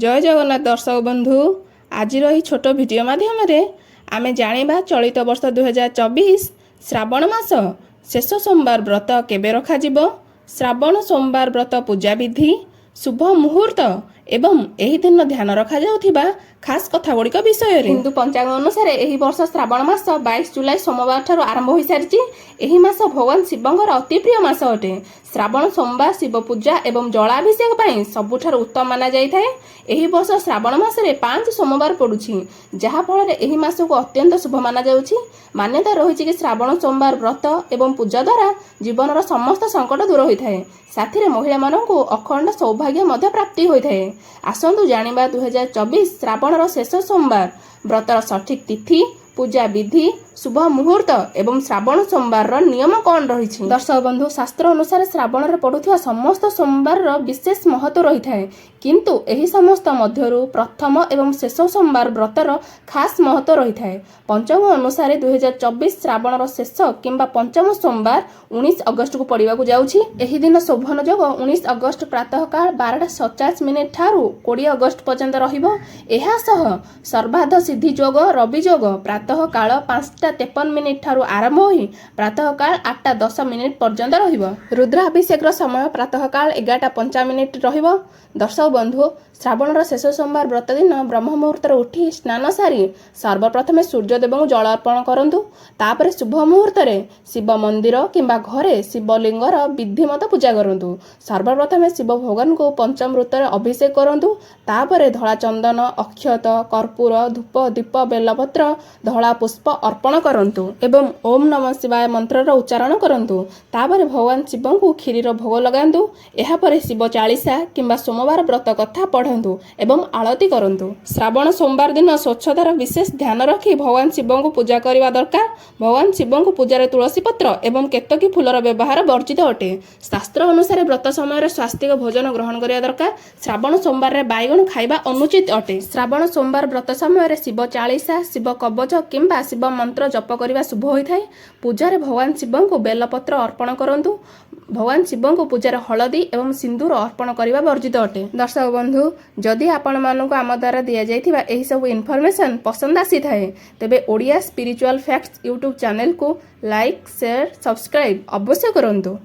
जय जगन्नाथ दर्शक बंधु आज छोट भिडियो माध्यम आम जाना चलित वर्ष 2024 श्रावण मास शेष सोमवार व्रत केबे रखा श्रावण सोमवार व्रत पूजा विधि शुभ मुहूर्त एवं एही दिन ध्यान रखा जाउथिबा खास कथा गुड़िक विषय हिंदू पंचांग अनुसार एही वर्ष श्रावण मास 22 जुलाई सोमवार ठारू आरंभ हो सारी। एही मास भगवान शिवंकर अति प्रिय मास अटे। श्रावण सोमवार शिव पूजा एवं जलाभिषेक पई सबुठार उत्तम माना जाइथाय। एही वर्ष श्रावण मासरे 5 सोमवार पड़ुछि जहा फल एही मास को अत्यंत शुभ माना जाउछि। मान्यता रहिछि कि श्रावण सोमवार व्रत एवं पूजा द्वारा जीवनर समस्त संकट दूर होइथाय। साथी महिला मानकु अखंड सौभाग्य मध्य प्राप्ति होइथाय। आसंतु जानिबा 2024 श्रावणर शेष सोमवार व्रतर सठिक तिथि पूजा विधि शुभ मुहूर्त एवं श्रावण सोमवार नियम कौन रही। दर्शक बंधु शास्त्र अनुसार श्रावण में पड़ुवा समस्त सोमवार विशेष महत्व रही है, किंतु एही समस्त मध्यरु प्रथम एवं शेष सोमवार व्रतर खास महत्व रही है। पंचांग अनुसार 2024 श्रावणर शेष किंबा पंचम सोमवार 19 अगस्त को पड़वा जाउछि। एही दिन शोभन योग 19 अगस्त प्रातः काल 12:50 ठारू 20 अगस्त पर्यंत रहिबो। एहा सह सर्वाध सिद्धि योग रवि योग प्रातः काल 5:53 ठारू आरंभ होई प्रातः काल 8:10 पर्यंत रहिबो। रुद्राभिषेक समय प्रातः काल 11:05 रहिबो। दर्शक बंधु श्रावणर शेष सोमवार व्रत दिन ब्रह्म मुहूर्त उठी स्नान सारी सर्वप्रथमे सूर्यदेव को जल अर्पण करंतु। तापरे शुभ मुहूर्त शिव मंदिर किंबा घरे शिवलिंगर विधिमत पूजा करंतु। सर्वप्रथमे शिव भगवान को पंचामृत अभिषेक करंतु। तापरे धला चंदन अक्षत कर्पूर धूप दीप बेलपत्र धला पुष्प अर्पण करंतु एवं ओम नमः शिवाय मंत्रर उच्चारण करंतु। तापरे भगवान शिव को खीरीर भोग लगांतु। एहा परे शिव चालीसा किंबा सोमवार व्रत कथा पढ़ंतु एवं आरती करंतु। श्रावण सोमवार दिन स्वच्छतार विशेष ध्यान रखी भगवान शिव को पूजा करने दरकार। भगवान शिव को पूजार तुलसी पत्र एवं केतकी फूलर व्यवहार वर्जित अटे। शास्त्र अनुसार व्रत समय स्वास्थ्य भोजन ग्रहण करने दरकार। श्रावण सोमवार रे बैगण खाइबा अनुचित अटे। श्रावण सोमवार व्रत समय शिव चालीसा शिव कवच किंबा शिव मंत्र जप करने शुभ होता है। पूजार भगवान शिव को बेलपत्र अर्पण करंतु। भगवान शिव को पूजार हलदी एवं सिंदूर अर्पण करने वर्जित अटे। दर्शक बंधु जदि आपण मानक आम द्वारा दि जाइथिबा एही सब इनफॉरमेशन पसंद आसी थाए तेबे Odia spiritual facts YouTube channel को लाइक शेयर सब्सक्राइब अवश्य करंतु।